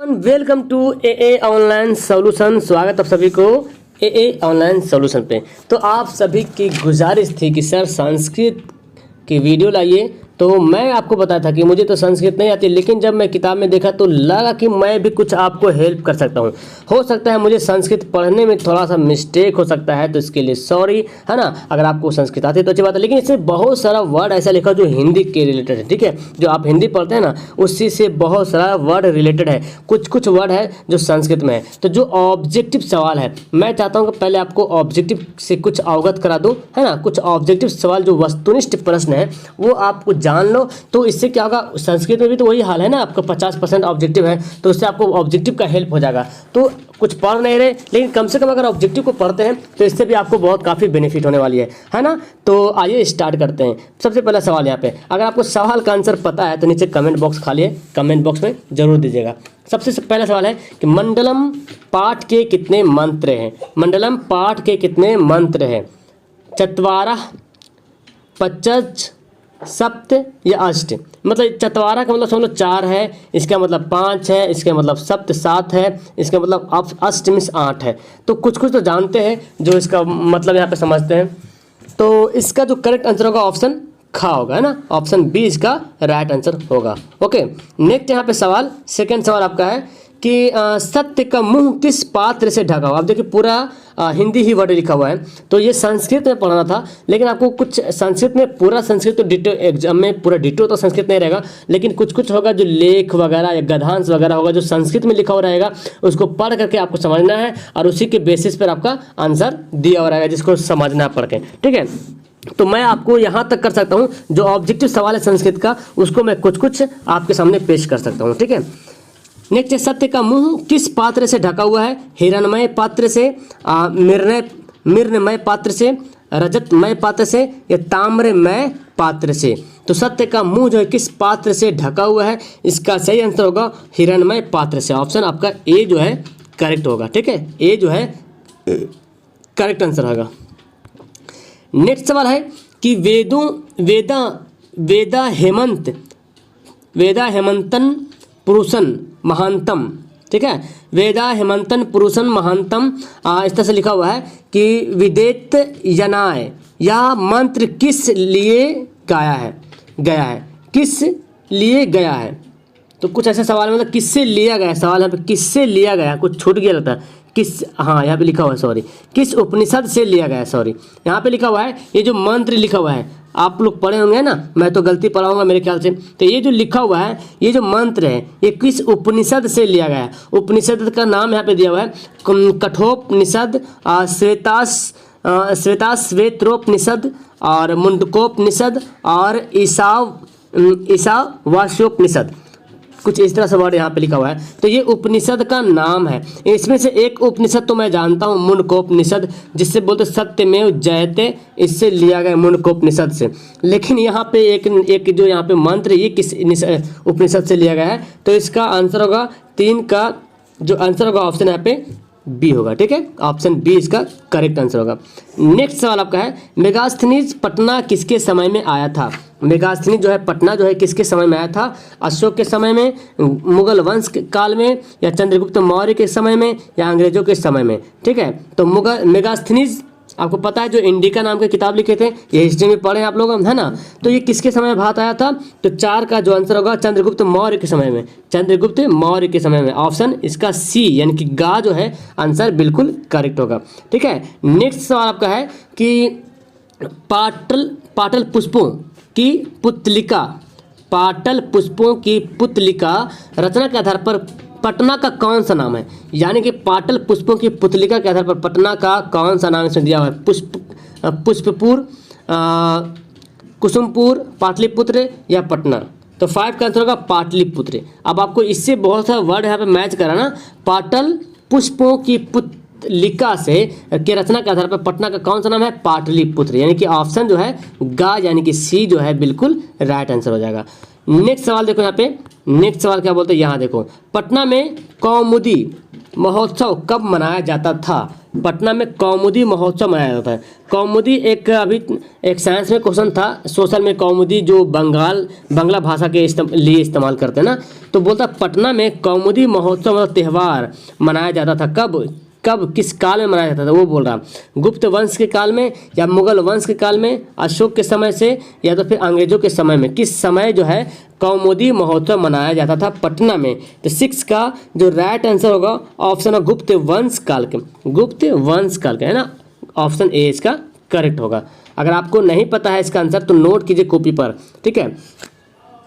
Welcome to a online solution. स्वागत आप सभी को ए ऑनलाइन सॉल्यूशन पे। तो आप सभी की गुजारिश थी कि सर संस्कृत की वीडियो लाइए, तो मैं आपको बताया था कि मुझे तो संस्कृत नहीं आती, लेकिन जब मैं किताब में देखा तो लगा कि मैं भी कुछ आपको हेल्प कर सकता हूँ। हो सकता है मुझे संस्कृत पढ़ने में थोड़ा सा मिस्टेक हो सकता है, तो इसके लिए सॉरी, है ना। अगर आपको संस्कृत आती है तो अच्छी बात है, लेकिन इसमें बहुत सारा वर्ड ऐसा लिखा जो हिंदी के रिलेटेड है, ठीक है। जो आप हिंदी पढ़ते हैं ना, उसी से बहुत सारा वर्ड रिलेटेड है। कुछ वर्ड है जो संस्कृत में है। तो जो ऑब्जेक्टिव सवाल है, मैं चाहता हूँ कि पहले आपको ऑब्जेक्टिव से कुछ अवगत करा दूँ, है ना। कुछ ऑब्जेक्टिव सवाल जो वस्तुनिष्ठ प्रश्न है वो आपको जान लो, तो इससे क्या होगा। संस्कृत में भी तो वही हाल है ना, आपका 50% ऑब्जेक्टिव है, तो उससे आपको ऑब्जेक्टिव का हेल्प हो जाएगा। तो कुछ पढ़ नहीं रहे, लेकिन कम से कम अगर ऑब्जेक्टिव को पढ़ते हैं तो इससे भी आपको बहुत काफ़ी बेनिफिट होने वाली है ना। तो आइए स्टार्ट करते हैं। सबसे पहला सवाल यहाँ पे, अगर आपको सवाल का आंसर पता है तो नीचे कमेंट बॉक्स खाली है, कमेंट बॉक्स में जरूर दीजिएगा। सबसे पहला सवाल है कि मंडलम पाठ के कितने मंत्र हैं। मंडलम पाठ के कितने मंत्र हैं? चत्वारः, पंचज, सप्त या अष्ट। मतलब चतवारा का मतलब समझ लो 4 है, इसका मतलब 5 है, इसका मतलब सप्त 7 है, इसका मतलब अष्ट मीन्स 8 है। तो कुछ तो जानते हैं जो इसका मतलब यहाँ पे समझते हैं। तो इसका जो करेक्ट आंसर होगा ऑप्शन खा होगा, है ना। ऑप्शन बी इसका राइट आंसर होगा। ओके, नेक्स्ट यहाँ पे सवाल, सेकेंड सवाल आपका है कि सत्य का मुंह किस पात्र से ढका हुआ। अब देखिए पूरा हिंदी ही वर्ड लिखा हुआ है, तो ये संस्कृत में पढ़ना था, लेकिन आपको कुछ संस्कृत में पूरा संस्कृत तो डिटो एग्जाम में पूरा डिटो तो संस्कृत नहीं रहेगा, लेकिन कुछ होगा जो लेख वगैरह या गद्यांश वगैरह होगा जो संस्कृत में लिखा हुआ रहेगा, उसको पढ़ करके आपको समझना है और उसी के बेसिस पर आपका आंसर दिया हुआ रहेगा, जिसको समझना पड़ के, ठीक है। तो मैं आपको यहाँ तक कर सकता हूँ, जो ऑब्जेक्टिव सवाल है संस्कृत का उसको मैं कुछ आपके सामने पेश कर सकता हूँ, ठीक है। नेक्स्ट, सत्य का मुंह किस पात्र से ढका हुआ है? हिरणमय पात्र से, मृण्मय पात्र से, रजतमय पात्र से या ताम्रमय पात्र से। तो सत्य का मुंह जो है किस पात्र से ढका हुआ है? इसका सही आंसर होगा हिरणमय पात्र से। ऑप्शन आपका ए जो है करेक्ट होगा, ठीक है। ए जो है करेक्ट आंसर होगा। नेक्स्ट सवाल है कि वेदा हेमंतन पुरुषन महानतम, ठीक है। वेदा हेमंतन पुरुषन महानतम, इस तरह से लिखा हुआ है कि विदेत यनाय, यह मंत्र किस लिए गया है किस लिए गया है। तो कुछ ऐसा सवाल मतलब किससे लिया गया, सवाल यहाँ पे किससे लिया गया, कुछ छूट गया लगता है। किस, हाँ यहाँ पे लिखा हुआ है, सॉरी, किस उपनिषद से लिया गया है, सॉरी यहाँ पे लिखा हुआ है। ये जो मंत्र लिखा हुआ है आप लोग पढ़े होंगे ना, मैं तो गलती पढ़ाऊंगा मेरे ख्याल से। तो ये जो लिखा हुआ है, ये जो मंत्र है, ये किस उपनिषद से लिया गया है? उपनिषद का नाम यहाँ पे दिया हुआ है कठोपनिषद, श्वेताश्वेत्रोपनिषद और मुंडकोपनिषद और ईशावास्योपनिषद, कुछ इस तरह से वर्ड यहाँ पे लिखा हुआ है। तो ये उपनिषद का नाम है। इसमें से एक उपनिषद तो मैं जानता हूँ, मुंडकोपनिषद, जिससे बोलते सत्यमेव जयते, इससे लिया गया मुंडकोपनिषद से। लेकिन यहाँ पे एक जो यहाँ पे मंत्र, ये किस उपनिषद से लिया गया है? तो इसका आंसर होगा 3 का जो आंसर होगा ऑप्शन यहाँ पे बी होगा, ठीक है। ऑप्शन बी इसका करेक्ट आंसर होगा। नेक्स्ट सवाल आपका है, मेगास्थनीज पटना किसके समय में आया था? मेगास्थनीज जो है पटना जो है किसके समय में आया था? अशोक के समय में, मुगल वंश के काल में या चंद्रगुप्त मौर्य के समय में या अंग्रेजों के समय में, ठीक है। तो मेगास्थनीज आपको पता है, जो इंडिका नाम की किताब लिखे थे, ये हिस्ट्री में पढ़े आप लोग, है ना। तो ये किसके समय में भारत आया था? तो 4 का जो आंसर होगा चंद्रगुप्त मौर्य के समय में, चंद्रगुप्त मौर्य के समय में। ऑप्शन इसका सी यानी कि गा जो है आंसर बिल्कुल करेक्ट होगा, ठीक है। नेक्स्ट सवाल आपका है कि पाटल पुष्पों की पुतलिका रचना के आधार पर पटना का कौन सा नाम है? यानी कि पाटल पुष्पों की पुतलिका के आधार पर पटना का कौन सा नाम इसमें दिया हुआ है? पुष्पपुर, कुसुमपुर, पाटलिपुत्र या पटना। तो 5 का आंसर होगा पाटलिपुत्र। अब आपको इससे बहुत सारा वर्ड यहाँ पे मैच कराना। पाटल पुष्पों की पुतलिका से के रचना के आधार पर पटना का कौन सा नाम है? पाटलिपुत्र। यानी कि ऑप्शन जो है गा यानी कि सी जो है बिल्कुल राइट आंसर हो जाएगा। नेक्स्ट सवाल देखो यहाँ पे, नेक्स्ट सवाल क्या बोलते हैं यहाँ देखो, पटना में कौमुदी महोत्सव कब मनाया जाता था? पटना में कौमुदी महोत्सव मनाया जाता है। कौमुदी एक साइंस में क्वेश्चन था, सोशल में कौमुदी जो बांग्ला भाषा के लिए इस्तेमाल करते हैं ना, तो बोलता पटना में कौमुदी महोत्सव मतलब त्यौहार मनाया जाता था। कब किस काल में मनाया जाता था वो बोल रहा, गुप्त वंश के काल में या मुगल वंश के काल में, अशोक के समय से या तो फिर अंग्रेजों के समय में, किस समय जो है कौमुदी महोत्सव मनाया जाता था पटना में। तो 6 का जो राइट आंसर होगा ऑप्शन है गुप्त वंश काल के है ना, ऑप्शन ए इसका करेक्ट होगा। अगर आपको नहीं पता है इसका आंसर तो नोट कीजिए कॉपी पर, ठीक है।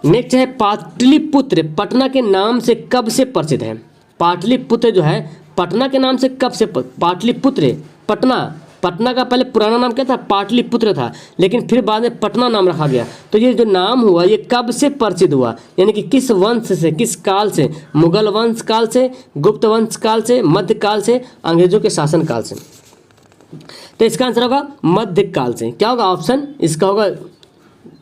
नेक्स्ट है पाटलिपुत्र पटना के नाम से कब से प्रसिद्ध है। पाटलिपुत्र जो है पटना के नाम से कब से, पाटलिपुत्र पटना का पहले पुराना नाम क्या था, पाटलिपुत्र था, लेकिन फिर बाद में पटना नाम रखा गया। तो ये जो नाम हुआ ये कब से प्रसिद्ध हुआ, यानी कि किस वंश से, किस काल से, मुगल वंश काल से, गुप्त वंश काल से, मध्यकाल से, अंग्रेजों के शासन काल से। तो इसका आंसर होगा मध्यकाल से। क्या होगा ऑप्शन इसका होगा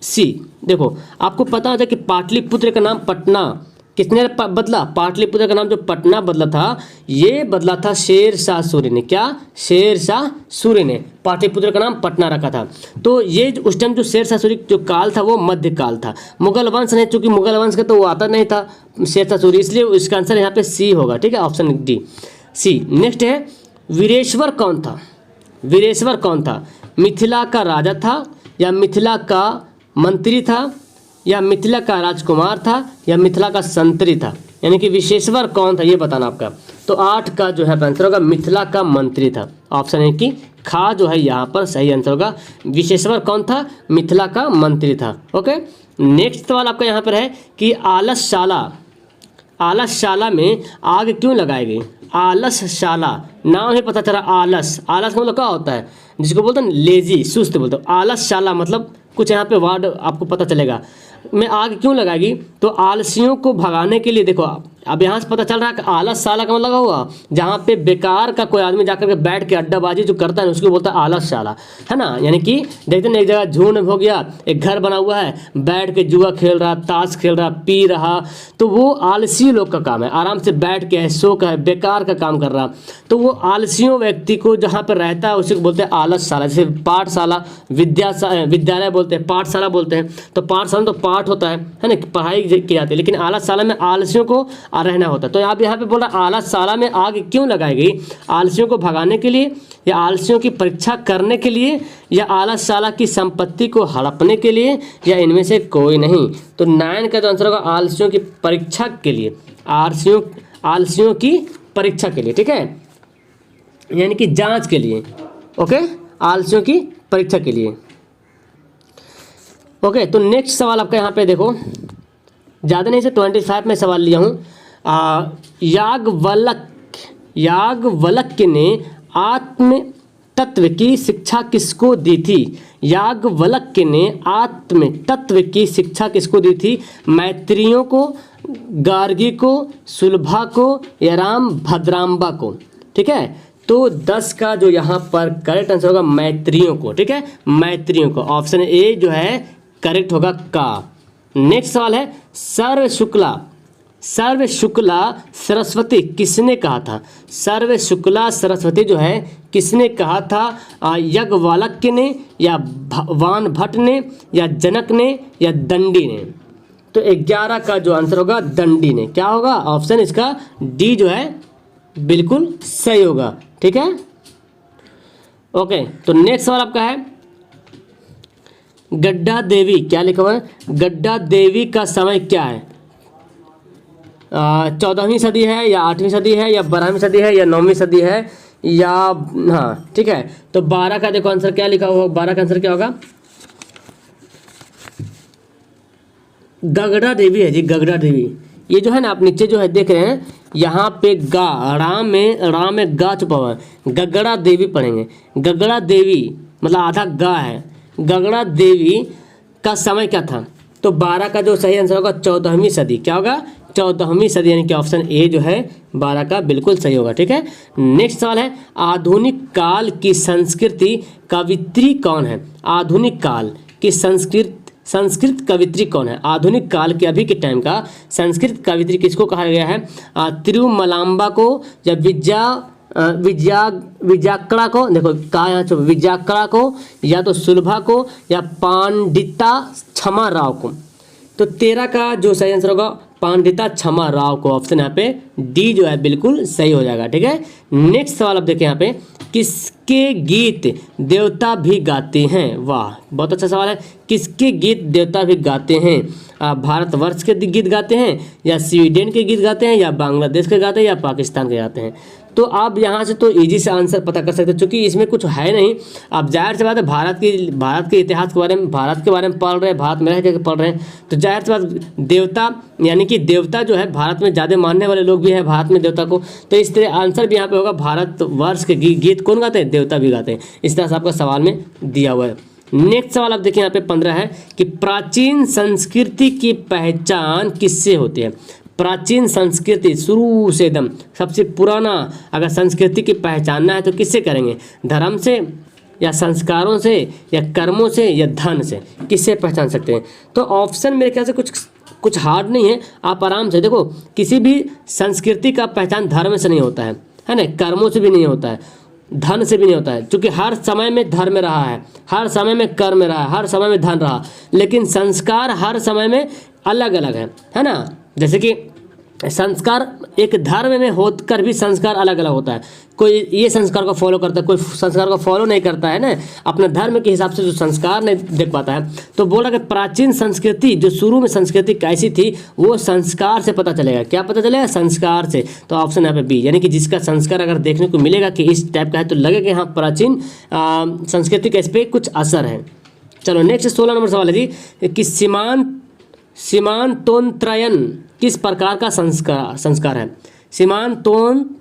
सी। देखो आपको पता होता है कि पाटलिपुत्र का नाम पटना किसने बदला, पाटलिपुत्र का नाम जो पटना बदला था ये बदला था शेर शाह सूरी ने। क्या, शेर शाह सूरी ने पाटलिपुत्र का नाम पटना रखा था। तो ये उस टाइम जो शेर शाह सूरी जो काल था वो मध्यकाल था। मुगल वंश नहीं, चूंकि मुगल वंश का तो वो आता नहीं था शेर शाह सूरी, इसलिए इसका आंसर यहाँ पे सी होगा, ठीक है, ऑप्शन डी सी। नेक्स्ट है वीरेश्वर कौन था। वीरेश्वर कौन था, मिथिला का राजा था या मिथिला का मंत्री था या मिथिला का राजकुमार था या मिथिला का संतरी था, यानी कि विशेश्वर कौन था ये बताना आपका। तो 8 का जो है आंसर होगा मिथिला का मंत्री था। ऑप्शन है कि खा जो है यहाँ पर सही आंसर होगा। विशेश्वर कौन था, मिथिला का मंत्री था। ओके, नेक्स्ट सवाल आपका यहाँ पर है कि आलसशाला में आग क्यों लगाई गई। आलसशाला नाम ही पता चला, आलस का मतलब क्या होता है, जिसको बोलते हैं लेजी, सुस्त बोलते हैं। आलसशाला मतलब कुछ यहाँ पे वर्ड आपको पता चलेगा। में आग क्यों लगाएगी, तो आलसियों को भगाने के लिए। देखो अब यहाँ से पता चल रहा है कि आलसशाला का मतलब हुआ जहाँ पे बेकार का कोई आदमी जाकर के बैठ के अड्डाबाजी जो करता है उसको बोलता है आलसशाला, है ना। यानी कि देखते ना एक जगह झुंड हो गया, एक घर बना हुआ है, बैठ के जुआ खेल रहा, ताश खेल रहा, पी रहा, तो वो आलसी लोग का काम है। आराम से बैठ के है, सो का है, बेकार का काम कर रहा, तो वो आलसियों व्यक्ति को जहाँ पर रहता है उसी को बोलते हैं आलसशाला। जैसे पाठशाला, विद्यालय बोलते हैं, पाठशाला बोलते हैं। तो पाठशाला तो पाठ होता है ना, पढ़ाई की जाती है, लेकिन आलसशाला में आलसियों को रहना होता है। तो आप यहाँ पे बोल रहा आलसशाला में आग क्यों लगाई गई, आलसियों को भगाने के लिए या आलसियों की परीक्षा करने के लिए या आलसशाला की संपत्ति को हड़पने के लिए या इनमें से कोई नहीं। तो 9 का जो आंसर होगा आलसियों की परीक्षा के लिए, आलसियों की परीक्षा के लिए, ठीक है, यानी कि जांच के लिए। ओके, आलसियों की परीक्षा के लिए। ओके, तो नेक्स्ट सवाल आपका यहाँ पे देखो, ज़्यादा नहीं से 25 में सवाल लिया हूँ। याज्ञवल्क्य ने आत्म तत्व की शिक्षा किसको दी थी। याज्ञवल्क्य ने आत्म तत्व की शिक्षा किसको दी थी, मैत्रियों को, गार्गी को, सुलभा को या राम भद्राम्बा को, ठीक है। तो 10 का जो यहाँ पर करेक्ट आंसर होगा मैत्रियों को, ठीक है, मैत्रियों को। ऑप्शन ए जो है करेक्ट होगा का। नेक्स्ट सवाल है सर्व शुक्ला सरस्वती किसने कहा था। सर्व शुक्ला सरस्वती जो है किसने कहा था, याज्ञवल्क्य ने या वानभट्ट ने या जनक ने या दंडी ने। तो 11 का जो आंसर होगा दंडी ने। क्या होगा ऑप्शन इसका डी जो है बिल्कुल सही होगा, ठीक है। ओके, तो नेक्स्ट सवाल आपका है गड्डा देवी, क्या लिखा हुआ है, गड्डा देवी का समय क्या है। 14वीं सदी है या 8वीं सदी है या 12वीं सदी है या 9वीं सदी है या, हाँ ठीक है। तो 12 का देखो आंसर क्या लिखा हुआ, 12 का आंसर क्या होगा, गगड़ा देवी है जी, गगड़ा देवी। ये जो है ना आप नीचे जो है देख रहे हैं यहाँ पे राम में गा छुपा हुआ है, गगड़ा देवी पढ़ेंगे। गगड़ा देवी मतलब आधा गा है। गगड़ा देवी का समय क्या था, तो 12 का जो सही आंसर होगा 14वीं सदी। क्या होगा 14वीं सदी, यानी कि ऑप्शन ए जो है 12 का बिल्कुल सही होगा, ठीक है। नेक्स्ट सवाल है आधुनिक काल की संस्कृति कवित्री कौन है। आधुनिक काल की संस्कृत कवित्री कौन है। आधुनिक काल के अभी के टाइम का संस्कृत कवित्री किसको कहा गया है, तिरुमलाम्बा को या विजाकड़ा को, देखो कहा यहाँ से विजाकड़ा को, या तो सुलभा को, या पांडिता क्षमा राव को। तो 13 का जो सही आंसर होगा पांडिता क्षमा राव को, ऑप्शन यहाँ पे डी जो है बिल्कुल सही हो जाएगा। ठीक है, नेक्स्ट सवाल आप देखें यहाँ पे, किसके गीत देवता भी गाते हैं? वाह, बहुत अच्छा सवाल है। किसके गीत देवता भी गाते हैं? भारतवर्ष के गीत गाते हैं, या स्वीडन के गीत गाते हैं, या बांग्लादेश के गाते हैं, या पाकिस्तान के गाते हैं? तो आप यहाँ से तो इजी से आंसर पता कर सकते हैं, क्योंकि इसमें कुछ है नहीं। आप जाहिर सी बात है भारत के इतिहास के बारे में, भारत के बारे में पढ़ रहे हैं, भारत में रह के पढ़ रहे हैं, तो जाहिर सी बात देवता, यानी कि देवता जो है भारत में ज़्यादा मानने वाले लोग भी हैं भारत में देवता को, तो इस तरह आंसर भी यहाँ पे होगा भारतवर्ष के गीत कौन गाते हैं? देवता भी गाते हैं। इस तरह से आपका सवाल में दिया हुआ है। नेक्स्ट सवाल आप देखिए यहाँ पे 15 है कि प्राचीन संस्कृति की पहचान किससे होती है? प्राचीन संस्कृति शुरू से एकदम सबसे पुराना अगर संस्कृति की पहचानना है तो किससे करेंगे? धर्म से, या संस्कारों से, या कर्मों से, या धन से? किससे पहचान सकते हैं? तो ऑप्शन मेरे ख्याल से कुछ हार्ड नहीं है, आप आराम से देखो। किसी भी संस्कृति का पहचान धर्म से नहीं होता है ना, कर्मों से भी नहीं होता है, धन से भी नहीं होता है, क्योंकि हर समय में धर्म रहा है, हर समय में कर्म रहा है, हर समय में धन रहा, लेकिन संस्कार हर समय में अलग अलग है ना। जैसे कि संस्कार एक धर्म में होकर भी संस्कार अलग अलग होता है। कोई ये संस्कार को फॉलो करता है, कोई संस्कार को फॉलो नहीं करता है ना, अपने धर्म के हिसाब से जो संस्कार नहीं देख पाता है। तो बोला कि प्राचीन संस्कृति, जो शुरू में संस्कृति कैसी थी, वो संस्कार से पता चलेगा। क्या पता चलेगा? संस्कार से। तो ऑप्शन यहाँ पे बी, यानी कि जिसका संस्कार अगर देखने को मिलेगा कि इस टाइप का है, तो लगेगा कि हाँ प्राचीन संस्कृति का इस पर कुछ असर है। चलो नेक्स्ट 16 नंबर सवाल है जी कि सीमांतोन्त्रयन किस प्रकार का संस्कार है? सीमांतोन्नयन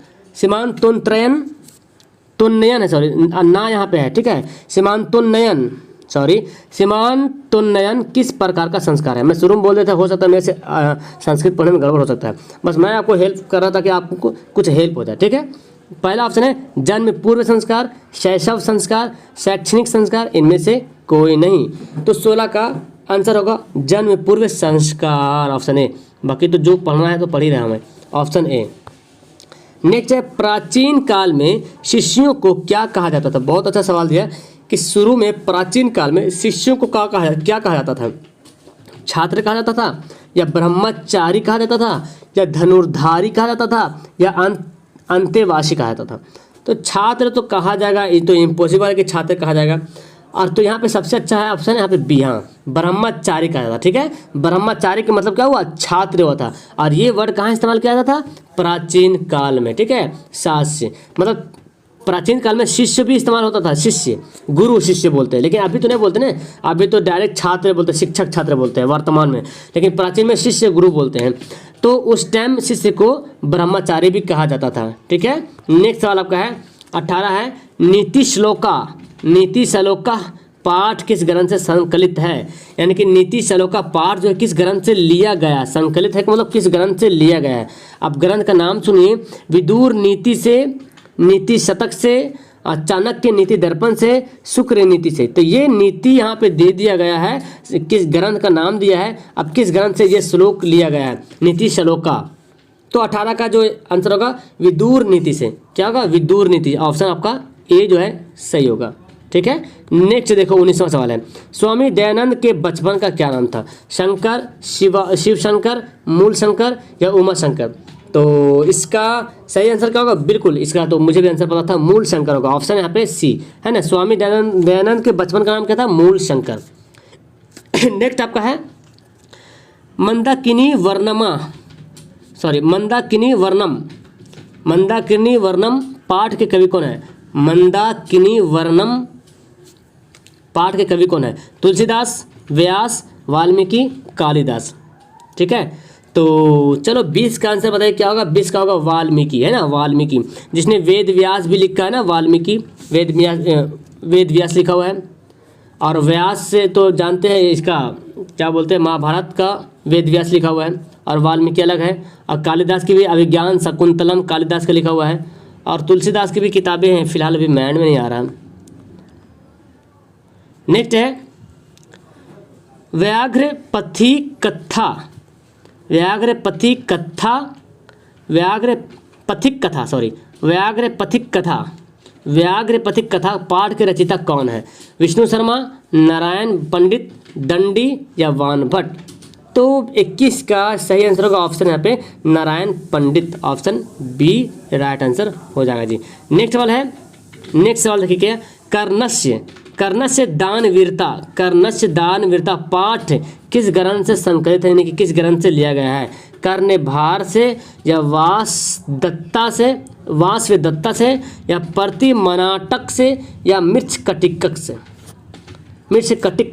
है, सॉरी ना यहाँ पे है, ठीक है। सीमांतोन्नयन किस प्रकार का संस्कार है? मैं शुरू में बोल देता, हो सकता है मेरे से संस्कृत पढ़ने में गड़बड़ हो सकता है, बस मैं आपको हेल्प कर रहा था कि आपको कुछ हेल्प हो जाए। ठीक है, पहला ऑप्शन है जन्म पूर्व संस्कार, शैशव संस्कार, शैक्षणिक संस्कार, इनमें से कोई नहीं। तो 16 का आंसर होगा जन्म पूर्व संस्कार, ऑप्शन ए। बाकी तो जो पढ़ना है तो पढ़ ही रहा हमें, ऑप्शन ए। नेक्स्ट है प्राचीन काल में शिष्यों को क्या कहा जाता था? बहुत अच्छा सवाल दिया कि शुरू में प्राचीन काल में शिष्यों को क्या कहा जाता था? छात्र कहा जाता था, या ब्रह्मचारी कहा जाता था, या धनुर्धारी कहा जाता था, या अंतेवासी कहा जाता था? तो छात्र तो कहा जाएगा, ये तो इम्पॉसिबल है कि छात्र कहा जाएगा। और तो यहाँ पे सबसे अच्छा है ऑप्शन यहाँ पे बी, हाँ ब्रह्मचारी कहा जाता था। ठीक है, ब्रह्मचारी का मतलब क्या हुआ? छात्र हुआ था। और ये वर्ड कहाँ इस्तेमाल किया जाता था? प्राचीन काल में। ठीक है, शास्य मतलब प्राचीन काल में शिष्य भी इस्तेमाल होता था, शिष्य, गुरु शिष्य बोलते हैं, लेकिन अभी तो नहीं बोलते ना, अभी तो डायरेक्ट छात्र बोलते हैं, शिक्षक छात्र बोलते हैं वर्तमान में, लेकिन प्राचीन में शिष्य गुरु बोलते हैं। तो उस टाइम शिष्य को ब्रह्मचारी भी कहा जाता था। ठीक है, नेक्स्ट सवाल आपका है 18 है नीति श्लोका पाठ किस ग्रंथ से संकलित है? यानी कि नीति श्लोका पाठ जो है किस ग्रंथ से लिया गया? संकलित है मतलब किस ग्रंथ से लिया गया है? अब ग्रंथ का नाम सुनिए, विदुर नीति से, नीति शतक से, चाणक्य नीति दर्पण से, शुक्र नीति से। तो ये नीति यहाँ पे दे दिया गया है, किस ग्रंथ का नाम दिया है। अब किस ग्रंथ से ये श्लोक लिया गया है? नीति श्लोका। तो 18 का जो आंसर होगा विदुर नीति से। क्या होगा? विदुर नीति। ऑप्शन आपका ए जो है सही होगा। ठीक है, नेक्स्ट देखो 19वां सवाल है स्वामी दयानंद के बचपन का क्या नाम था? शंकर, शिव शंकर, मूल शंकर, या उमा शंकर? तो इसका सही आंसर क्या होगा? बिल्कुल, इसका तो मुझे भी आंसर पता था, मूल शंकर होगा। ऑप्शन यहाँ पे सी है ना। स्वामी दयानंद के बचपन का नाम क्या था? मूल शंकर। नेक्स्ट आपका है मंदाकिनी वर्णम पाठ के कवि कौन है? मंदाकिनी वर्णम पाठ के कवि कौन है? तुलसीदास, व्यास, वाल्मीकि, कालिदास। ठीक है, तो चलो 20 का आंसर बताइए क्या होगा? 20 का होगा वाल्मीकि, है ना, वाल्मीकि, जिसने वेद व्यास भी लिखा है ना, वाल्मीकि वेद व्यास लिखा हुआ है। और व्यास से तो जानते हैं इसका क्या बोलते हैं, महाभारत का वेद व्यास लिखा हुआ है, और वाल्मीकि अलग है। और कालिदास की भी अभिज्ञान शकुंतलम कालिदास का लिखा हुआ है, और तुलसीदास की भी किताबें हैं, फिलहाल अभी माइंड में नहीं आ रहा। नेक्स्ट है व्याघ्रपथी कथा पथिक कथा व्याघ्र पथिक कथा पाठ के रचयिता कौन है? विष्णु शर्मा, नारायण पंडित, दंडी या वानभट्ट? तो 21 का सही आंसर होगा ऑप्शन यहाँ पे नारायण पंडित, ऑप्शन बी राइट आंसर हो जाएगा जी। नेक्स्ट सवाल देखिए क्या, कर्णस्य दान वीरता पाठ किस ग्रंथ से संकलित है, यानी कि किस ग्रंथ से लिया गया है? कर्णभार से या वासवदत्ता से या प्रतिमनाटक से या मृच्छकटिक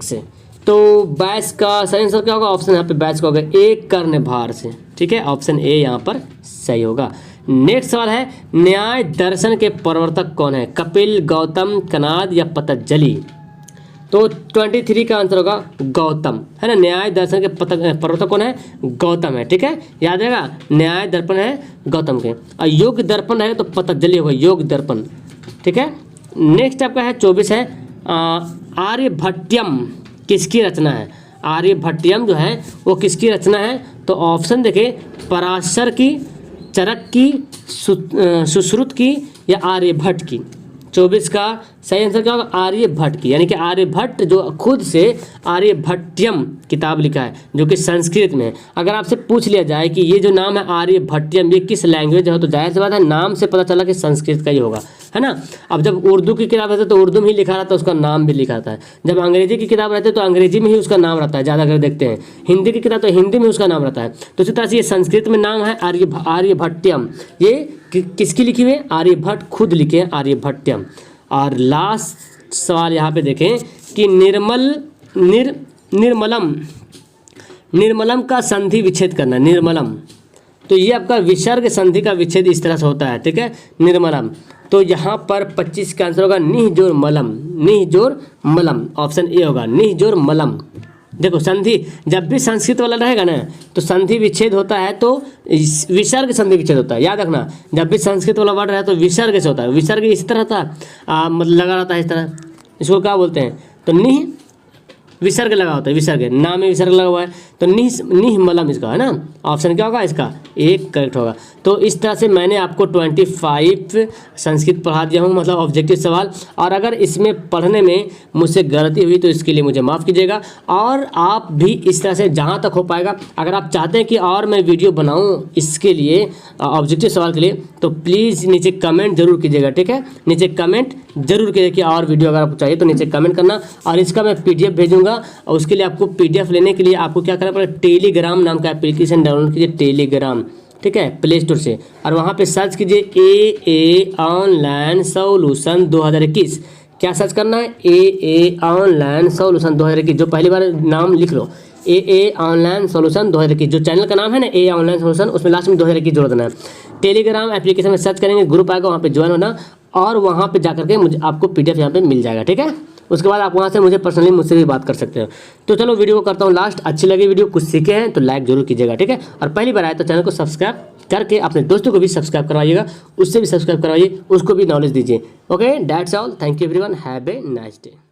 से? तो 22 का सही आंसर क्या होगा? ऑप्शन यहाँ पे 22 का होगा ए कर्णभार से, ठीक है, ऑप्शन ए यहाँ पर सही होगा। नेक्स्ट सवाल है, न्याय दर्शन के प्रवर्तक कौन है? कपिल, गौतम, कनाद या पतंजलि? तो 23 का आंसर होगा गौतम, है ना। न्याय दर्शन के प्रवर्तक कौन है? गौतम है, ठीक है, याद रहेगा। न्याय दर्पण है गौतम के, और योग दर्पण है तो पतंजलि होगा, योग दर्पण, ठीक है। नेक्स्ट आपका है 24 है, आर्यभट्टयम किसकी रचना है? आर्यभट्टयम जो है वो किसकी रचना है? तो ऑप्शन देखें, पराशर की, चरक की, सुश्रुत की या आर्यभट्ट की? 24 का सही आंसर क्या होगा? आर्यभट्ट की, यानी कि आर्यभट्ट जो खुद से आर्यभट्टयम किताब लिखा है जो कि संस्कृत में है। अगर आपसे पूछ लिया जाए कि ये जो नाम है आर्यभट्टयम ये किस लैंग्वेज है, तो जाहिर सी बात है नाम से पता चला कि संस्कृत का ही होगा, है ना। अब जब उर्दू की किताब रहती है तो उर्दू में ही लिखा रहता है, उसका नाम भी लिखा रहता है। जब अंग्रेजी की किताब रहती है तो अंग्रेजी में ही उसका नाम रहता है, ज़्यादा कर देखते हैं। हिंदी की किताब तो हिंदी में उसका नाम रहता है। तो इसी तरह से ये संस्कृत में नाम है आर्यभट्टयम, ये किसकी लिखी हुई है? आर्यभट्ट खुद लिखे हैं आर्यभट्टयम। और लास्ट सवाल यहाँ पे देखें कि निर्मलम का संधि विच्छेद करना, निर्मलम, तो ये आपका विसर्ग संधि का विच्छेद इस तरह से होता है, ठीक है, निर्मलम। तो यहाँ पर 25 का आंसर होगा निह जोर मलम, ऑप्शन ए होगा निह जोर मलम। देखो संधि जब भी संस्कृत वाला रहेगा ना तो संधि विच्छेद होता है, तो विसर्ग संधि विच्छेद होता है, याद रखना। जब भी संस्कृत वाला वर्ड रहे तो विसर्ग से होता है, विसर्ग इस तरह था, मतलब लगा रहता है इस तरह, इसको क्या बोलते हैं? तो निह विसर्ग लगा होता है, विसर्ग नाम में विसर्ग लगा हुआ है, तो निह मलम इसका, है ना। ऑप्शन क्या होगा इसका? एक करेक्ट होगा। तो इस तरह से मैंने आपको 25 संस्कृत पढ़ा दिया हूँ, मतलब ऑब्जेक्टिव सवाल। और अगर इसमें पढ़ने में मुझसे गलती हुई तो इसके लिए मुझे माफ़ कीजिएगा। और आप भी इस तरह से जहाँ तक हो पाएगा, अगर आप चाहते हैं कि और मैं वीडियो बनाऊँ इसके लिए ऑब्जेक्टिव सवाल के लिए, तो प्लीज़ नीचे कमेंट जरूर कीजिएगा, ठीक है, नीचे कमेंट जरूर कीजिए कि और वीडियो अगर आपको चाहिए तो नीचे कमेंट करना। और इसका मैं PDF भेजूँगा, और उसके लिए आपको PDF लेने के लिए आपको क्या करना पड़ेगा? टेलीग्राम नाम का एप्लीकेशन डाउनलोड कीजिए, टेलीग्राम, ठीक है, प्ले स्टोर से, और वहाँ पे सर्च कीजिए AA ऑनलाइन सॉल्यूशन 2021। क्या सर्च करना है? AA online solution 2021। जो पहली बार नाम लिख लो, AA ऑनलाइन सॉल्यूशन 2021, जो चैनल का नाम है ना AA ऑनलाइन सॉल्यूशन, उसमें लास्ट में 2021 जोड़ देना है। टेलीग्राम एप्लीकेशन में सर्च करेंगे, ग्रुप आएगा, वहाँ पे ज्वाइन होना, और वहाँ पे जाकर के मुझे आपको PDF यहाँ पे मिल जाएगा, ठीक है। उसके बाद आप वहाँ से मुझे पर्सनली मुझसे भी बात कर सकते हो। तो चलो वीडियो को करता हूँ लास्ट। अच्छी लगी वीडियो, कुछ सीखे हैं तो लाइक जरूर कीजिएगा, ठीक है। और पहली बार आए तो चैनल को सब्सक्राइब करके अपने दोस्तों को भी सब्सक्राइब करवाइएगा, उससे भी सब्सक्राइब करवाइए, उसको भी नॉलेज दीजिए। Okay, that's all, thank you everyone, have a nice day.